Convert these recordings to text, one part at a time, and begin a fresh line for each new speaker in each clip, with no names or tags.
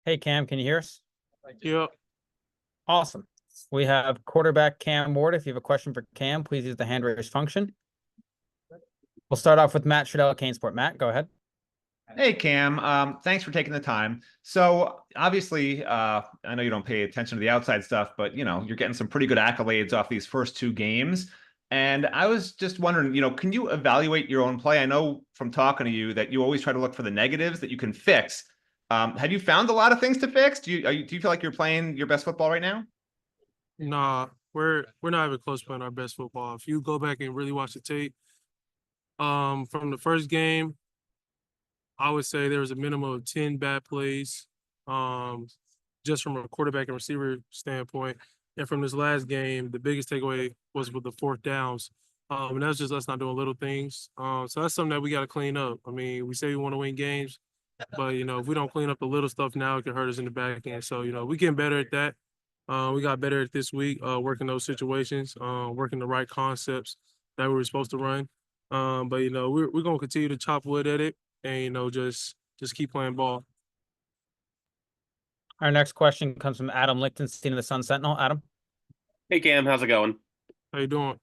Hey Cam, can you hear us?
Yep.
Awesome. We have quarterback Cam Ward. If you have a question for Cam, please use the hand raise function. We'll start off with Matt Shadell, Canesport. Matt, go ahead.
Hey, Cam. Thanks for taking the time. So obviously, I know you don't pay attention to the outside stuff, but you're getting some pretty good accolades off these first two games. And I was just wondering, can you evaluate your own play? I know from talking to you that you always try to look for the negatives that you can fix. Have you found a lot of things to fix? Do you feel like you're playing your best football right now?
Nah, we're not even close to playing our best football. If you go back and really watch the tape, from the first game, I would say there was a minimum of 10 bad plays, just from a quarterback and receiver standpoint. And from this last game, the biggest takeaway was with the fourth downs. And that's just us not doing little things. So that's something that we got to clean up. I mean, we say we want to win games, but if we don't clean up the little stuff now, it can hurt us in the back end. So we getting better at that. We got better at this week, working those situations, working the right concepts that we were supposed to run. But we're gonna continue to chop wood at it, and just keep playing ball.
Our next question comes from Adam Lichtenstein of the Sun Sentinel. Adam.
Hey Cam, how's it going?
How you doing?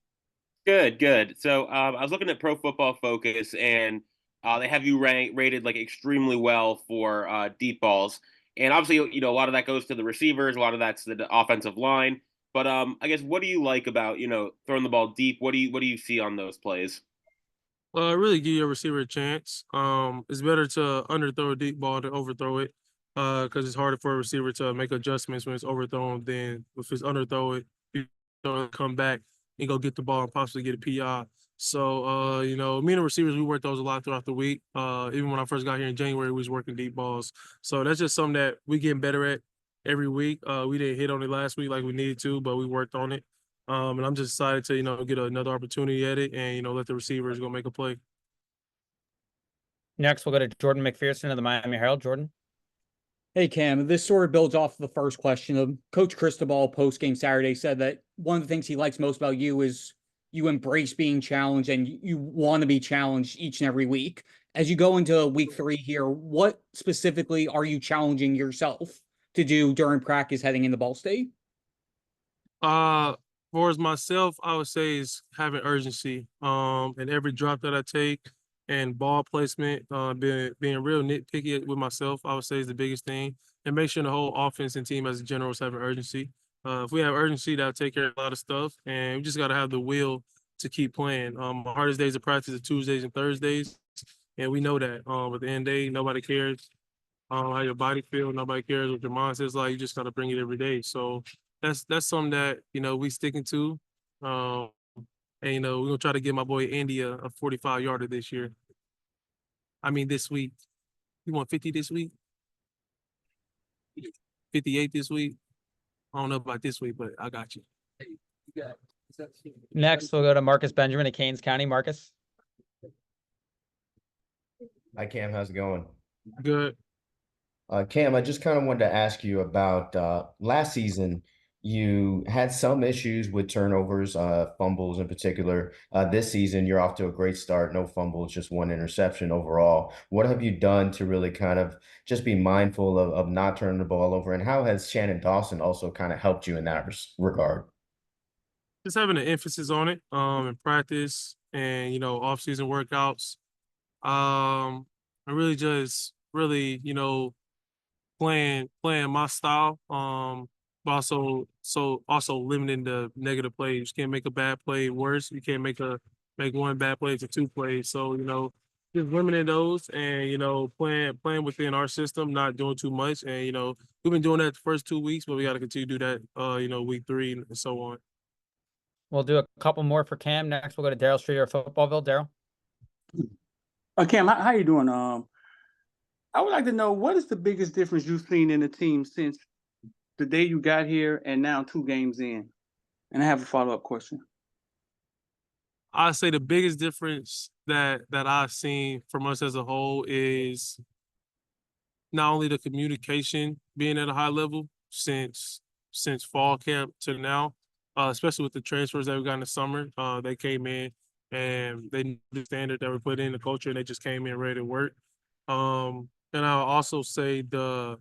Good, good. So I was looking at Pro Football Focus, and they have you rated like extremely well for deep balls. And obviously, a lot of that goes to the receivers, a lot of that's the offensive line. But I guess what do you like about throwing the ball deep? What do you see on those plays?
Really give your receiver a chance. It's better to underthrow a deep ball than overthrow it, because it's harder for a receiver to make adjustments when it's overthrown than if it's underthrow it, come back and go get the ball and possibly get a PI. So, me and the receivers, we worked those a lot throughout the week. Even when I first got here in January, we was working deep balls. So that's just something that we getting better at every week. We didn't hit on it last week like we needed to, but we worked on it. And I'm just excited to, get another opportunity at it and, let the receivers go make a play.
Next, we'll go to Jordan McPherson of the Miami Herald. Jordan.
Hey, Cam, this sort of builds off the first question. Of Coach Cristobal post-game Saturday said that one of the things he likes most about you is you embrace being challenged and you want to be challenged each and every week. As you go into week 3 here, what specifically are you challenging yourself to do during practice heading into Ball State?
For as myself, I would say is having urgency. And every drop that I take and ball placement, being real nitpicky with myself, I would say is the biggest thing. And make sure the whole offense and team as a general is having urgency. If we have urgency, that'll take care of a lot of stuff. And we just got to have the will to keep playing. My hardest days of practice are Tuesdays and Thursdays. And we know that. At the end of the day, nobody cares how your body feels. Nobody cares what your mind says. Like, you just got to bring it every day. So that's something that, we sticking to. And, we're going to try to get my boy Andy a 45-yarder this year. I mean, this week. You want 50 this week? 58 this week? I don't know about this week, but I got you.
Next, we'll go to Marcus Benjamin of Canes County. Marcus.
Hi, Cam. How's it going?
Good.
Cam, I just kind of wanted to ask you about last season. You had some issues with turnovers, fumbles in particular. This season, you're off to a great start. No fumbles, just one interception overall. What have you done to really kind of just be mindful of not turning the ball over? And how has Shannon Dawson also kind of helped you in that regard?
Just having an emphasis on it in practice and, off-season workouts. And really just playing my style. But also limiting the negative plays. You can't make a bad play worse. You can't make one bad play to 2 plays. So, just limiting those and, playing within our system, not doing too much. And, we've been doing that the first 2 weeks, but we got to continue to do that, week 3 and so on.
We'll do a couple more for Cam. Next, we'll go to Daryl Streeter of Footballville. Daryl.
Cam, how you doing? I would like to know, what is the biggest difference you've seen in the team since the day you got here and now 2 games in? And I have a follow-up question.
I'd say the biggest difference that I've seen from us as a whole is not only the communication being at a high level since fall camp to now, especially with the transfers that we got in the summer. They came in and they knew the standard that we put in, the culture, and they just came in ready to work. And I'll also say the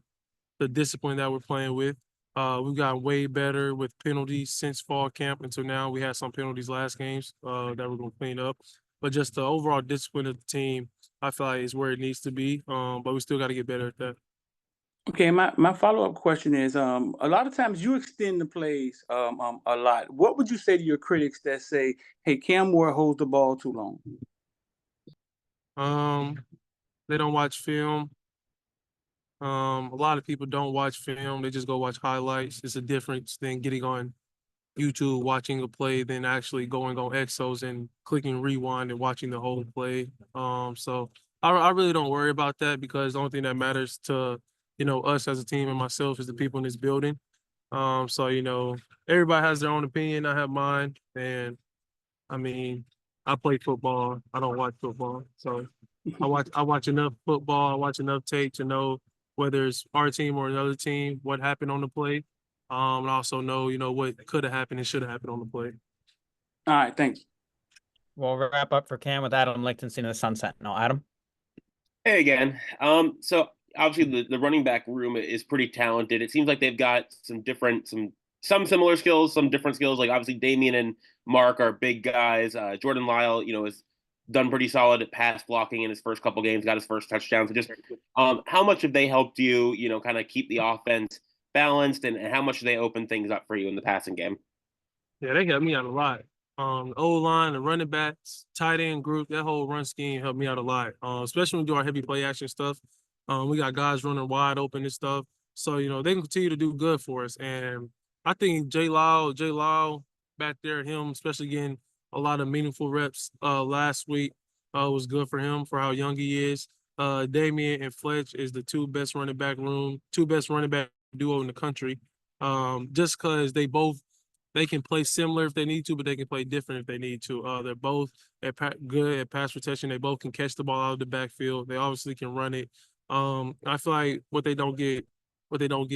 the discipline that we're playing with. We've gotten way better with penalties since fall camp until now. We had some penalties last games that we're going to clean up. But just the overall discipline of the team, I feel like is where it needs to be. But we still got to get better at that.
Okay, my follow-up question is, a lot of times you extend the plays a lot. What would you say to your critics that say, hey, Cam Ward holds the ball too long?
They don't watch film. A lot of people don't watch film. They just go watch highlights. It's a difference than getting on YouTube, watching a play, than actually going on Exos and clicking rewind and watching the whole play. So I really don't worry about that, because the only thing that matters to, us as a team and myself is the people in this building. So, everybody has their own opinion. I have mine. And I mean, I play football. I don't watch football. So I watch enough football. I watch enough tape to know whether it's our team or another team, what happened on the play. And I also know, what could have happened and should have happened on the play.
All right, thank you.
We'll wrap up for Cam with Adam Lichtenstein of the Sun Sentinel. Adam?
Hey again. So obviously the running back room is pretty talented. It seems like they've got some similar skills, some different skills. Like obviously Damian and Mark are big guys. Jordan Lyle, has done pretty solid at pass blocking in his first couple games, got his first touchdown. So just how much have they helped you, kind of keep the offense balanced, and how much do they open things up for you in the passing game?
Yeah, they helped me out a lot. The O-line, the running backs, tight end group, that whole run scheme helped me out a lot, especially when we do our heavy play action stuff. We got guys running wide open and stuff. So, they can continue to do good for us. And I think Jay Lyle back there, him especially getting a lot of meaningful reps last week was good for him for how young he is. Damian and Fletch is the two best running back duo in the country. Just because they can play similar if they need to, but they can play different if they need to. They're both good at pass protection. They both can catch the ball out of the backfield. They obviously can run it. I feel like what they don't get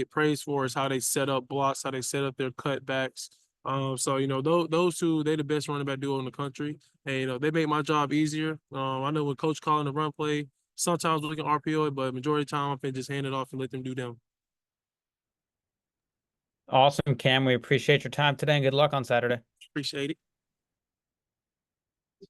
praised for is how they set up blocks, how they set up their cutbacks. So those two, they're the best running back duo in the country, and they make my job easier. I know when coach calling the run play, sometimes we can RPO it, but majority of the time I can just hand it off and let them do them.
Awesome, Cam. We appreciate your time today, and good luck on Saturday.
Appreciate it.